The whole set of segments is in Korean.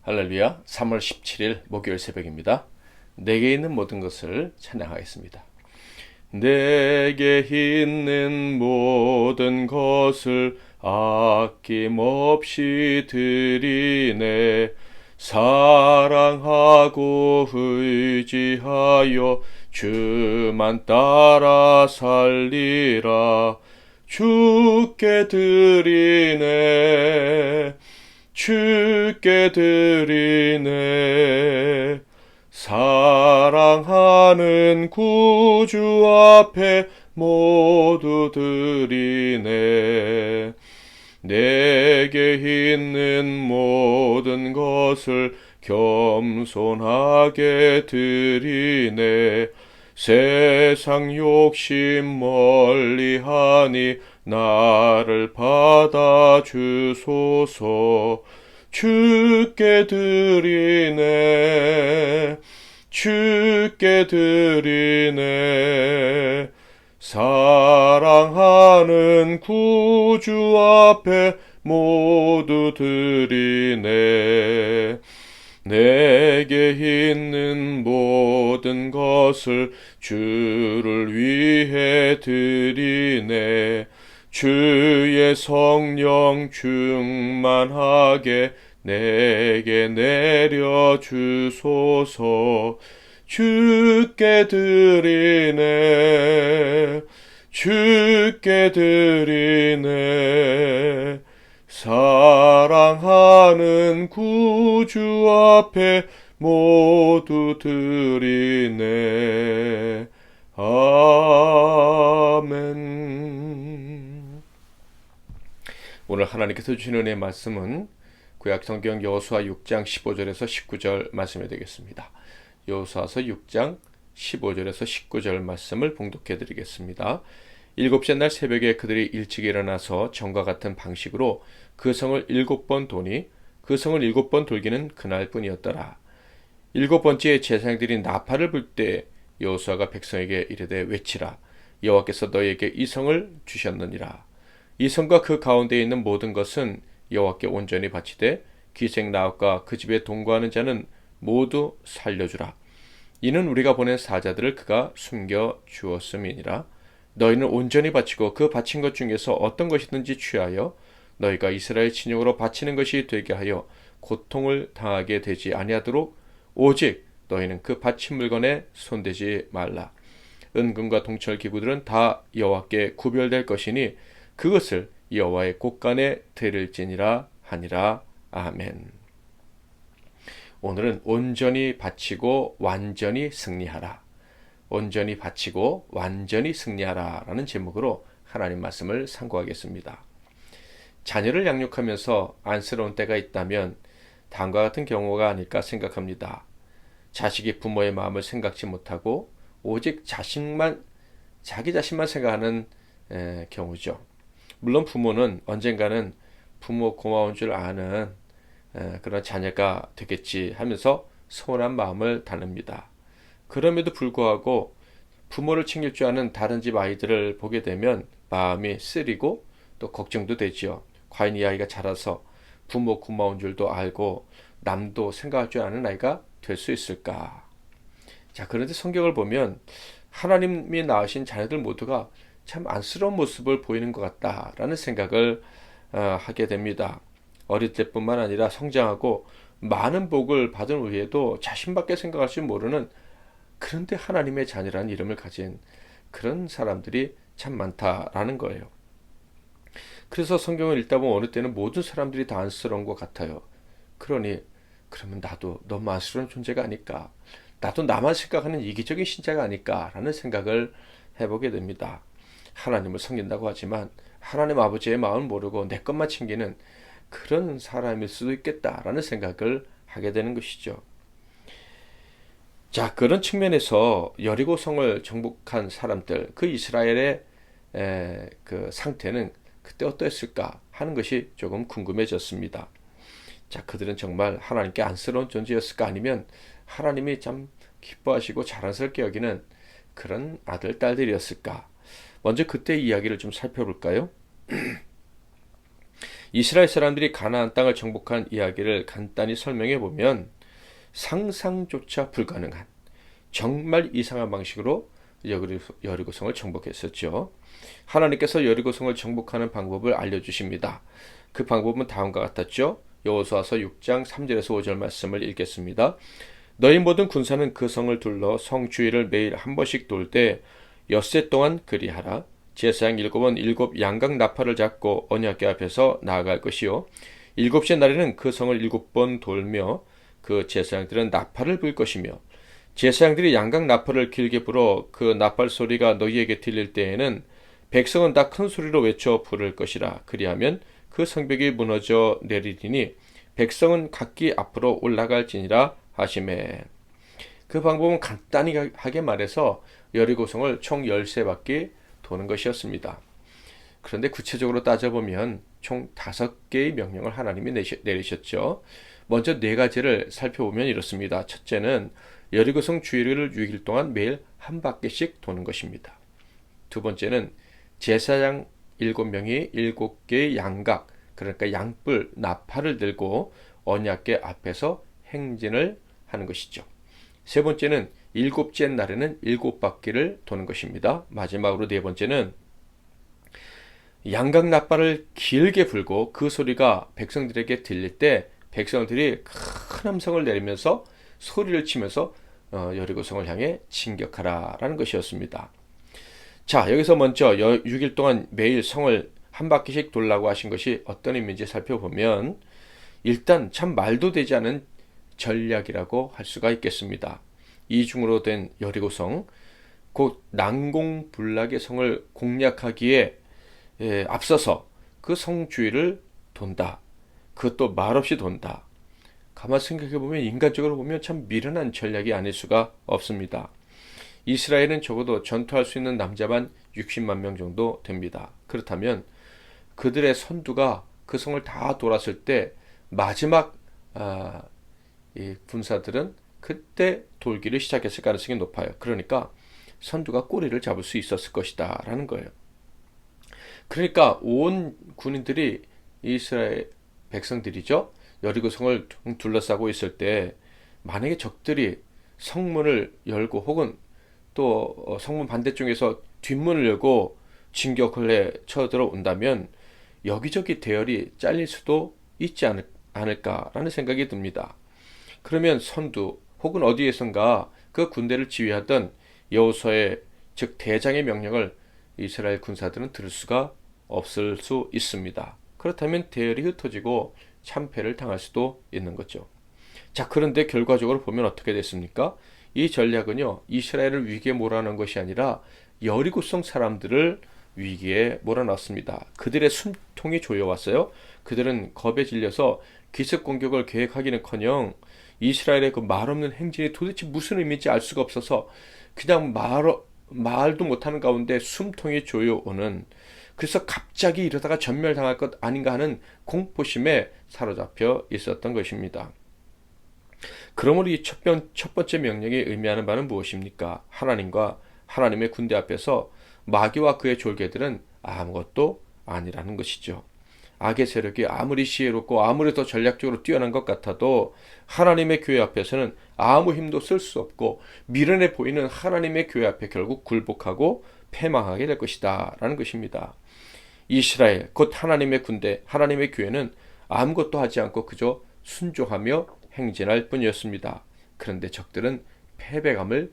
할렐루야. 3월 17일 목요일 새벽입니다. 내게 있는 모든 것을 찬양하겠습니다. 내게 있는 모든 것을 아낌없이 드리네. 사랑하고 의지하여 주만 따라 살리라. 주께 드리네. 주께 드리네. 사랑하는 구주 앞에 모두 드리네. 내게 있는 모든 것을 겸손하게 드리네. 세상 욕심 멀리하니 나를 받아주소서. 주께 드리네. 주께 드리네. 사랑하는 구주 앞에 모두 드리네. 내게 있는 모든 것을 주를 위해 드리네. 주의 성령 충만하게 내게 내려주소서. 주께 드리네. 주께 드리네. 사랑하는 구주 앞에 모두 드리네. 아멘. 오늘 하나님께서 주신 은혜의 말씀은 구약 성경 여호수아 6장 15절에서 19절 말씀이 되겠습니다. 여호수아서 6장 15절에서 19절 말씀을 봉독해 드리겠습니다. 일곱째 날 새벽에 그들이 일찍 일어나서 전과 같은 방식으로 그 성을 7번 도니 그 성을 7번 돌기는 그날뿐이었더라. 7번째에 제사장들이 나팔을 불 때 여호수아가 백성에게 이르되 외치라. 여호와께서 너희에게 이 성을 주셨느니라. 이 성과 그 가운데에 있는 모든 것은 여호와께 온전히 바치되 기생 나귀과 그 집에 동거하는 자는 모두 살려주라. 이는 우리가 보낸 사자들을 그가 숨겨 주었음이니라. 너희는 온전히 바치고 그 바친 것 중에서 어떤 것이든지 취하여 너희가 이스라엘 친족으로 바치는 것이 되게 하여 고통을 당하게 되지 아니하도록 오직 너희는 그 바친 물건에 손대지 말라. 은금과 동철 기구들은 다 여호와께 구별될 것이니 그것을 여호와의 곳간에 드릴지니라 하니라. 아멘. 오늘은 온전히 바치고 완전히 승리하라. 온전히 바치고 완전히 승리하라 라는 제목으로 하나님 말씀을 상고하겠습니다. 자녀를 양육하면서 안쓰러운 때가 있다면 다음과 같은 경우가 아닐까 생각합니다. 자식이 부모의 마음을 생각지 못하고 오직 자기 자신만 생각하는 경우죠. 물론 부모는 언젠가는 부모 고마운 줄 아는 그런 자녀가 되겠지 하면서 서운한 마음을 다룹니다. 그럼에도 불구하고 부모를 챙길 줄 아는 다른 집 아이들을 보게 되면 마음이 쓰리고 또 걱정도 되지요. 과연 이 아이가 자라서 부모 고마운 줄도 알고 남도 생각할 줄 아는 아이가 될 수 있을까? 자, 그런데 성경을 보면 하나님이 낳으신 자녀들 모두가 참 안쓰러운 모습을 보이는 것 같다라는 생각을 하게 됩니다. 어릴 때뿐만 아니라 성장하고 많은 복을 받은 후에도 자신밖에 생각할 줄 모르는, 그런데 하나님의 자녀라는 이름을 가진 그런 사람들이 참 많다라는 거예요. 그래서 성경을 읽다 보면 어느 때는 모든 사람들이 다 안쓰러운 것 같아요. 그러면 나도 너무 안쓰러운 존재가 아닐까, 나도 나만 생각하는 이기적인 신자가 아닐까라는 생각을 해보게 됩니다. 하나님을 섬긴다고 하지만 하나님 아버지의 마음을 모르고 내 것만 챙기는 그런 사람일 수도 있겠다라는 생각을 하게 되는 것이죠. 자, 그런 측면에서 여리고 성을 정복한 사람들, 그 이스라엘의 그 상태는 그때 어떠했을까 하는 것이 조금 궁금해졌습니다. 자, 그들은 정말 하나님께 안쓰러운 존재였을까, 아니면 하나님이 참 기뻐하시고 자랑스럽게 여기는 그런 아들, 딸들이었을까? 먼저 그때 이야기를 좀 살펴볼까요? 이스라엘 사람들이 가나안 땅을 정복한 이야기를 간단히 설명해 보면 상상조차 불가능한 정말 이상한 방식으로 여리고성을 정복했었죠. 하나님께서 여리고성을 정복하는 방법을 알려주십니다. 그 방법은 다음과 같았죠. 여호수아서 6장 3절에서 5절 말씀을 읽겠습니다. 너희 모든 군사는 그 성을 둘러 성 주위를 매일 한 번씩 돌 때 엿새 동안 그리하라. 제사장 7은 7 양각 나팔을 잡고 언약궤 앞에서 나아갈 것이요 7째 날에는 그 성을 7번 돌며 그 제사장들은 나팔을 불 것이며 제사장들이 양각 나팔을 길게 불어 그 나팔 소리가 너희에게 들릴 때에는 백성은 다 큰 소리로 외쳐 부를 것이라. 그리하면 그 성벽이 무너져 내리리니 백성은 각기 앞으로 올라갈지니라 하시매. 그 방법은 간단히 하게 말해서 여리고성을 총 13바퀴 도는 것이었습니다. 그런데 구체적으로 따져보면 총 5개의 명령을 하나님이 내리셨죠. 먼저 4가지를 살펴보면 이렇습니다. 첫째는 여리고성 주위를 6일 동안 매일 한 바퀴씩 도는 것입니다. 두 번째는 제사장 7명이 7개의 양각, 그러니까 양뿔, 나팔을 들고 언약궤 앞에서 행진을 하는 것이죠. 세 번째는 7째 날에는 7바퀴를 도는 것입니다. 마지막으로 4번째는 양각 나팔을 길게 불고 그 소리가 백성들에게 들릴 때 백성들이 큰 함성을 내리면서 소리를 치면서 여리고성을 향해 진격하라라는 것이었습니다. 자, 여기서 먼저 6일 동안 매일 성을 한 바퀴씩 돌라고 하신 것이 어떤 의미인지 살펴보면 일단 참 말도 되지 않은 전략이라고 할 수가 있겠습니다. 이중으로 된 여리고성, 곧 난공불락의 성을 공략하기에 앞서서 그 성 주위를 돈다. 그것도 말없이 돈다. 가만 생각해보면 인간적으로 보면 참 미련한 전략이 아닐 수가 없습니다. 이스라엘은 적어도 전투할 수 있는 남자만 60만 명 정도 됩니다. 그렇다면 그들의 선두가 그 성을 다 돌았을 때 마지막 이 군사들은 그때 돌기를 시작했을 가능성이 높아요. 그러니까 선두가 꼬리를 잡을 수 있었을 것이다 라는 거예요. 그러니까 온 군인들이 이스라엘 백성들이죠. 여리고성을 둘러싸고 있을 때 만약에 적들이 성문을 열고 혹은 또 성문 반대쪽에서 뒷문을 열고 진격을 해 쳐들어온다면 여기저기 대열이 잘릴 수도 있지 않을까라는 생각이 듭니다. 그러면 선두 혹은 어디에선가 그 군대를 지휘하던 여호수아의 즉 대장의 명령을 이스라엘 군사들은 들을 수가 없을 수 있습니다. 그렇다면 대열이 흩어지고 참패를 당할 수도 있는 거죠. 자, 그런데 결과적으로 보면 어떻게 됐습니까? 이 전략은요, 이스라엘을 위기에 몰아넣은 것이 아니라 여리고성 사람들을 위기에 몰아넣습니다. 그들의 숨통이 조여왔어요. 그들은 겁에 질려서 기습 공격을 계획하기는커녕 이스라엘의 그 말없는 행진이 도대체 무슨 의미인지 알 수가 없어서 그냥 말도 못하는 가운데 숨통이 조여오는, 그래서 갑자기 이러다가 전멸당할 것 아닌가 하는 공포심에 사로잡혀 있었던 것입니다. 그러므로 이 첫 번째 명령이 의미하는 바는 무엇입니까? 하나님과 하나님의 군대 앞에서 마귀와 그의 졸개들은 아무것도 아니라는 것이죠. 악의 세력이 아무리 지혜롭고 아무리 더 전략적으로 뛰어난 것 같아도 하나님의 교회 앞에서는 아무 힘도 쓸 수 없고 미련해 보이는 하나님의 교회 앞에 결국 굴복하고 패망하게 될 것이다 라는 것입니다. 이스라엘 곧 하나님의 군대, 하나님의 교회는 아무것도 하지 않고 그저 순종하며 행진할 뿐이었습니다. 그런데 적들은 패배를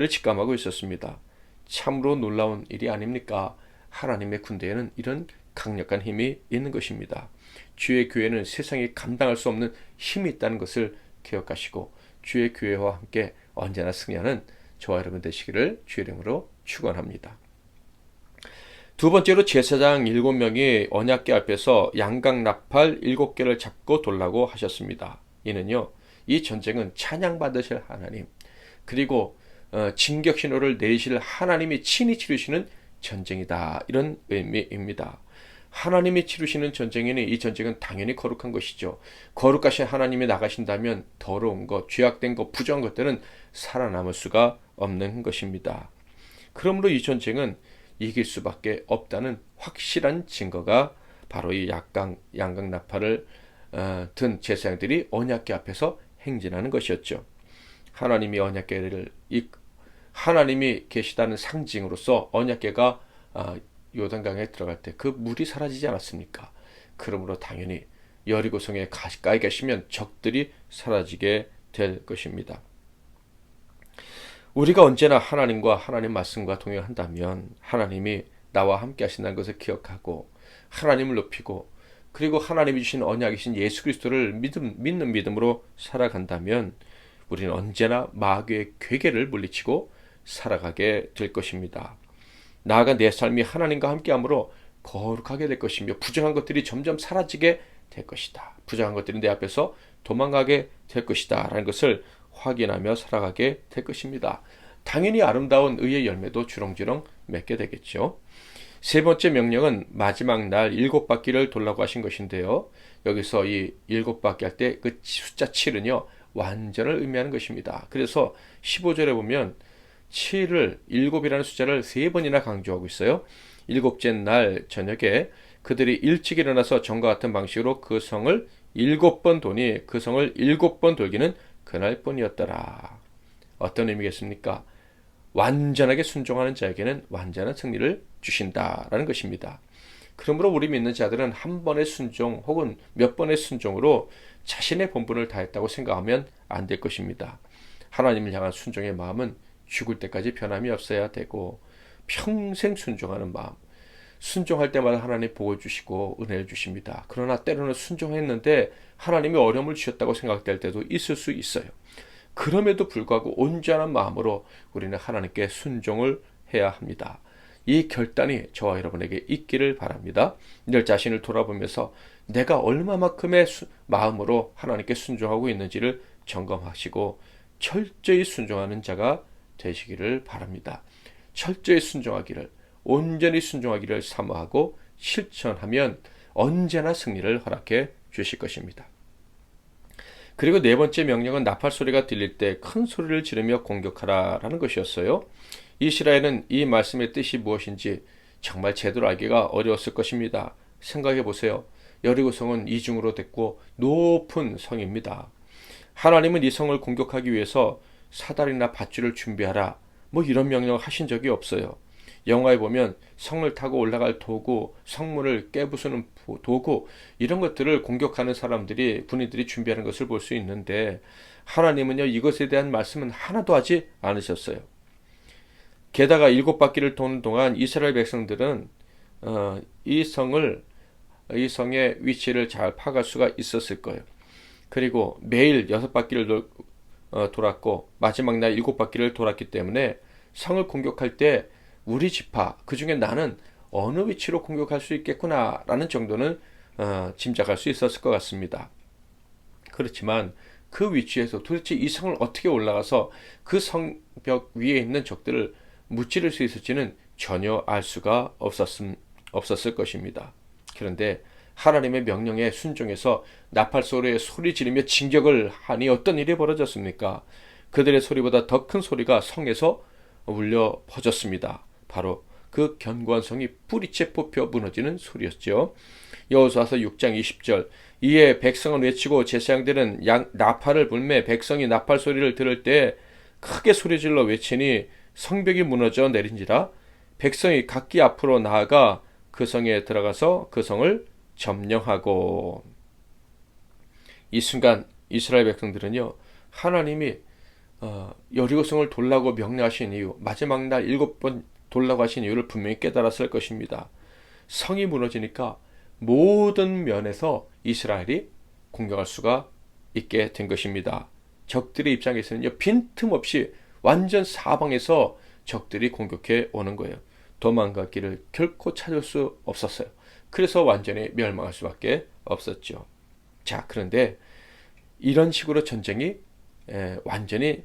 직감하고 있었습니다. 참으로 놀라운 일이 아닙니까? 하나님의 군대에는 이런 강력한 힘이 있는 것입니다. 주의 교회는 세상이 감당할 수 없는 힘이 있다는 것을 기억하시고 주의 교회와 함께 언제나 승리하는 저와 여러분 되시기를 주의 이름으로 축원합니다. 두 번째로 제사장 7명이 언약궤 앞에서 양각 나팔 7개를 잡고 돌라고 하셨습니다. 이는요, 이 전쟁은 찬양받으실 하나님, 그리고 진격 신호를 내리실 하나님이 친히 치르시는 전쟁이다, 이런 의미입니다. 하나님이 치르시는 전쟁이니 이 전쟁은 당연히 거룩한 것이죠. 거룩하신 하나님이 나가신다면 더러운 것, 죄악된 것, 부정한 것들은 살아남을 수가 없는 것입니다. 그러므로 이 전쟁은 이길 수밖에 없다는 확실한 증거가 바로 이 양각 나팔을 든 제사장들이 언약궤 앞에서 행진하는 것이었죠. 하나님이 언약궤를 하나님이 계시다는 상징으로서 언약궤가 요단강에 들어갈 때 그 물이 사라지지 않았습니까? 그러므로 당연히 여리고성에 가까이 계시면 적들이 사라지게 될 것입니다. 우리가 언제나 하나님과 하나님 말씀과 동행한다면 하나님이 나와 함께 하신다는 것을 기억하고 하나님을 높이고 그리고 하나님이 주신 언약이신 예수 그리스도를 믿는 믿음으로 살아간다면 우리는 언제나 마귀의 괴계를 물리치고 살아가게 될 것입니다. 나아가 내 삶이 하나님과 함께함으로 거룩하게 될 것이며 부정한 것들이 점점 사라지게 될 것이다. 부정한 것들이 내 앞에서 도망가게 될 것이다 라는 것을 확인하며 살아가게 될 것입니다. 당연히 아름다운 의의 열매도 주렁주렁 맺게 되겠죠. 세 번째 명령은 마지막 날 7바퀴를 돌라고 하신 것인데요. 여기서 이 7바퀴 할 때 그 숫자 7은요. 완전을 의미하는 것입니다. 그래서 15절에 보면 7을 7이라는 숫자를 3번이나 강조하고 있어요. 7째 날 저녁에 그들이 일찍 일어나서 전과 같은 방식으로 그 성을 7번 도니 그 성을 7번 돌기는 그날뿐이었더라. 어떤 의미겠습니까? 완전하게 순종하는 자에게는 완전한 승리를 주신다라는 것입니다. 그러므로 우리 믿는 자들은 한 번의 순종 혹은 몇 번의 순종으로 자신의 본분을 다했다고 생각하면 안 될 것입니다. 하나님을 향한 순종의 마음은 죽을 때까지 변함이 없어야 되고 평생 순종하는 마음, 순종할 때마다 하나님 복을 주시고 은혜를 주십니다. 그러나 때로는 순종했는데 하나님이 어려움을 주셨다고 생각될 때도 있을 수 있어요. 그럼에도 불구하고 온전한 마음으로 우리는 하나님께 순종을 해야 합니다. 이 결단이 저와 여러분에게 있기를 바랍니다. 늘 자신을 돌아보면서 내가 얼마만큼의 마음으로 하나님께 순종하고 있는지를 점검하시고 철저히 순종하는 자가 되시기를 바랍니다. 철저히 순종하기를, 온전히 순종하기를 사모하고 실천하면 언제나 승리를 허락해 주실 것입니다. 그리고 네 번째 명령은 나팔 소리가 들릴 때 큰 소리를 지르며 공격하라라는 것이었어요. 이스라엘은 이 말씀의 뜻이 무엇인지 정말 제대로 알기가 어려웠을 것입니다. 생각해 보세요. 여리고성은 이중으로 됐고 높은 성입니다. 하나님은 이 성을 공격하기 위해서 사다리나 밧줄을 준비하라 뭐 이런 명령을 하신 적이 없어요. 영화에 보면 성을 타고 올라갈 도구, 성문을 깨부수는 도구 이런 것들을 공격하는 군인들이 준비하는 것을 볼 수 있는데 하나님은요 이것에 대한 말씀은 하나도 하지 않으셨어요. 게다가 7바퀴를 도는 동안 이스라엘 백성들은 이 성의 위치를 잘 파악할 수가 있었을 거예요. 그리고 매일 6바퀴를 돌았고 마지막 날 7바퀴를 돌았기 때문에 성을 공격할 때 우리 지파 그중에 나는 어느 위치로 공격할 수 있겠구나 라는 정도는 짐작할 수 있었을 것 같습니다. 그렇지만 그 위치에서 도대체 이 성을 어떻게 올라가서 그 성벽 위에 있는 적들을 무찌를 수 있을지는 전혀 알 수가 없었을 것입니다. 그런데 하나님의 명령에 순종해서 나팔 소리에 소리 지르며 진격을 하니 어떤 일이 벌어졌습니까? 그들의 소리보다 더 큰 소리가 성에서 울려 퍼졌습니다. 바로 그 견고한 성이 뿌리채 뽑혀 무너지는 소리였죠. 여호수아서 6장 20절 이에 백성은 외치고 제사장들은 나팔을 불매 백성이 나팔 소리를 들을 때 크게 소리질러 외치니 성벽이 무너져 내린지라 백성이 각기 앞으로 나아가 그 성에 들어가서 그 성을 점령하고 이 순간 이스라엘 백성들은요 하나님이 여리고성을 돌라고 명령하신 이유 마지막 날 7번 돌라고 하신 이유를 분명히 깨달았을 것입니다. 성이 무너지니까 모든 면에서 이스라엘이 공격할 수가 있게 된 것입니다. 적들의 입장에서는요 빈틈없이 완전 사방에서 적들이 공격해 오는 거예요. 도망갈 길을 결코 찾을 수 없었어요. 그래서 완전히 멸망할 수밖에 없었죠. 자, 그런데 이런 식으로 전쟁이 완전히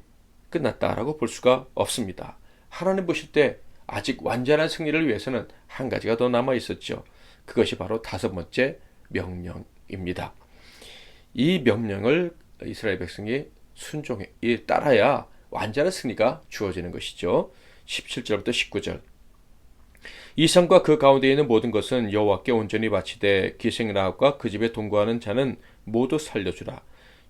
끝났다라고 볼 수가 없습니다. 하나님 보실 때 아직 완전한 승리를 위해서는 한 가지가 더 남아 있었죠. 그것이 바로 5번째 명령입니다. 이 명령을 이스라엘 백성이 순종해 따라야 완전한 승리가 주어지는 것이죠. 17절부터 19절 이 성과 그 가운데 있는 모든 것은 여호와께 온전히 바치되 기생 라합과 그 집에 동거하는 자는 모두 살려주라.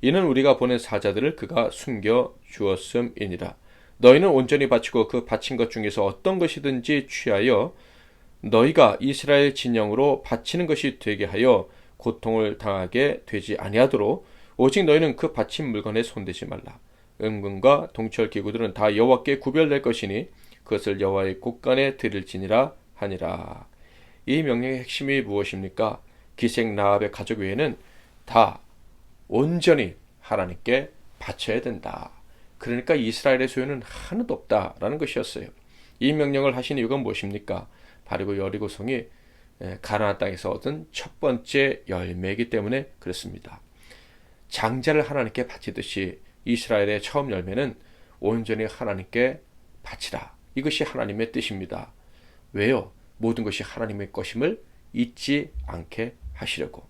이는 우리가 보낸 사자들을 그가 숨겨 주었음이니라. 너희는 온전히 바치고 그 바친 것 중에서 어떤 것이든지 취하여 너희가 이스라엘 진영으로 바치는 것이 되게 하여 고통을 당하게 되지 아니하도록 오직 너희는 그 바친 물건에 손대지 말라. 은금과 동철 기구들은 다 여호와께 구별될 것이니 그것을 여호와의 곳간에 드릴지니라 하니라. 이 명령의 핵심이 무엇입니까? 기생 라합의 가족 외에는 다 온전히 하나님께 바쳐야 된다. 그러니까 이스라엘의 소유는 하나도 없다라는 것이었어요. 이 명령을 하신 이유가 무엇입니까? 바로 여리고성이 가나안 땅에서 얻은 첫 번째 열매이기 때문에 그렇습니다. 장자를 하나님께 바치듯이 이스라엘의 처음 열매는 온전히 하나님께 바치라. 이것이 하나님의 뜻입니다. 왜요? 모든 것이 하나님의 것임을 잊지 않게 하시려고.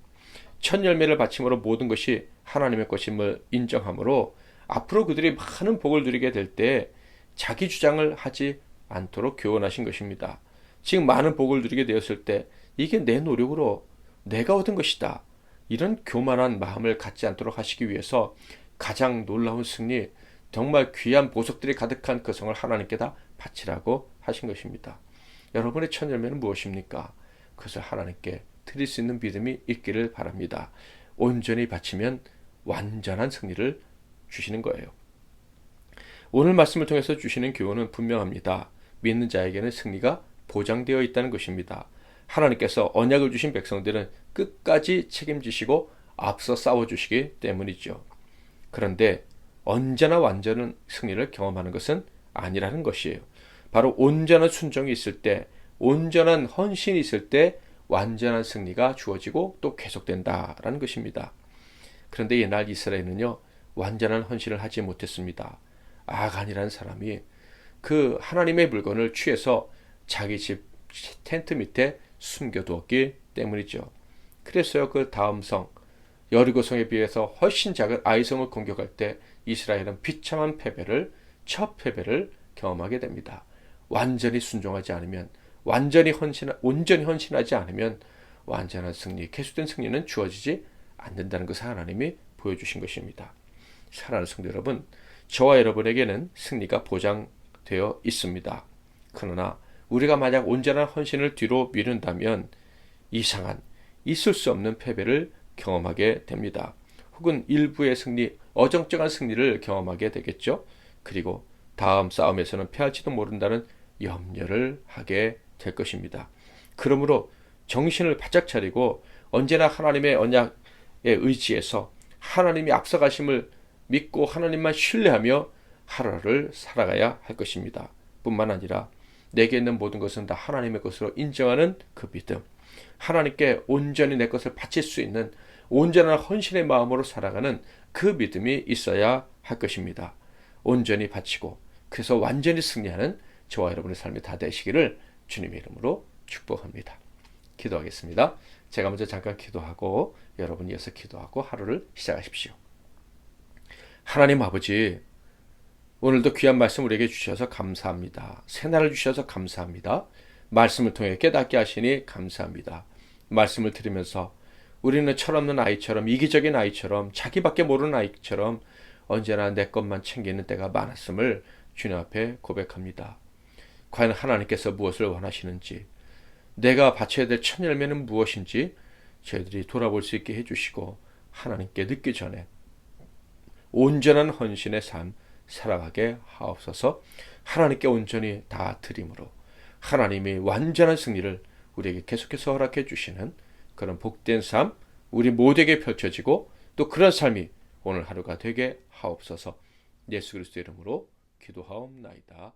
첫 열매를 바침으로 모든 것이 하나님의 것임을 인정하므로 앞으로 그들이 많은 복을 누리게 될 때 자기 주장을 하지 않도록 교훈하신 것입니다. 지금 많은 복을 누리게 되었을 때 이게 내 노력으로 내가 얻은 것이다. 이런 교만한 마음을 갖지 않도록 하시기 위해서 가장 놀라운 승리, 정말 귀한 보석들이 가득한 그 성을 하나님께 다 바치라고 하신 것입니다. 여러분의 첫 열매는 무엇입니까? 그것을 하나님께 드릴 수 있는 믿음이 있기를 바랍니다. 온전히 바치면 완전한 승리를 주시는 거예요. 오늘 말씀을 통해서 주시는 교훈은 분명합니다. 믿는 자에게는 승리가 보장되어 있다는 것입니다. 하나님께서 언약을 주신 백성들은 끝까지 책임지시고 앞서 싸워주시기 때문이죠. 그런데 언제나 완전한 승리를 경험하는 것은 아니라는 것이에요. 바로 온전한 순종이 있을 때, 온전한 헌신이 있을 때 완전한 승리가 주어지고 또 계속된다라는 것입니다. 그런데 옛날 이스라엘은요, 완전한 헌신을 하지 못했습니다. 아간이라는 사람이 그 하나님의 물건을 취해서 자기 집 텐트 밑에 숨겨두었기 때문이죠. 그래서요, 그 다음 성 여리고성에 비해서 훨씬 작은 아이성을 공격할 때 이스라엘은 비참한 첫 패배를 경험하게 됩니다. 완전히 순종하지 않으면, 온전히 헌신하지 않으면 완전한 승리, 계속된 승리는 주어지지 않는다는 것을 하나님이 보여주신 것입니다. 사랑하는 성도 여러분, 저와 여러분에게는 승리가 보장되어 있습니다. 그러나 우리가 만약 온전한 헌신을 뒤로 미룬다면 이상한, 있을 수 없는 패배를 경험하게 됩니다. 혹은 일부의 승리, 어정쩡한 승리를 경험하게 되겠죠. 그리고 다음 싸움에서는 패할지도 모른다는 염려를 하게 될 것입니다. 그러므로 정신을 바짝 차리고 언제나 하나님의 언약에 의지해서 하나님이 앞서가심을 믿고 하나님만 신뢰하며 하루를 살아가야 할 것입니다. 뿐만 아니라 내게 있는 모든 것은 다 하나님의 것으로 인정하는 그 믿음, 하나님께 온전히 내 것을 바칠 수 있는 온전한 헌신의 마음으로 살아가는 그 믿음이 있어야 할 것입니다. 온전히 바치고 그래서 완전히 승리하는 저와 여러분의 삶이 다 되시기를 주님의 이름으로 축복합니다. 기도하겠습니다. 제가 먼저 잠깐 기도하고 여러분이 이어서 기도하고 하루를 시작하십시오. 하나님 아버지, 오늘도 귀한 말씀 우리에게 주셔서 감사합니다. 새날을 주셔서 감사합니다. 말씀을 통해 깨닫게 하시니 감사합니다. 말씀을 들으면서 우리는 철없는 아이처럼, 이기적인 아이처럼, 자기밖에 모르는 아이처럼 언제나 내 것만 챙기는 때가 많았음을 주님 앞에 고백합니다. 과연 하나님께서 무엇을 원하시는지, 내가 바쳐야 될 첫 열매는 무엇인지 저희들이 돌아볼 수 있게 해주시고 하나님께 늦기 전에 온전한 헌신의 삶 살아가게 하옵소서. 하나님께 온전히 다 드림으로 하나님이 완전한 승리를 우리에게 계속해서 허락해 주시는 그런 복된 삶 우리 모두에게 펼쳐지고 또 그런 삶이 오늘 하루가 되게 하옵소서. 예수 그리스도 이름으로 기도하옵나이다.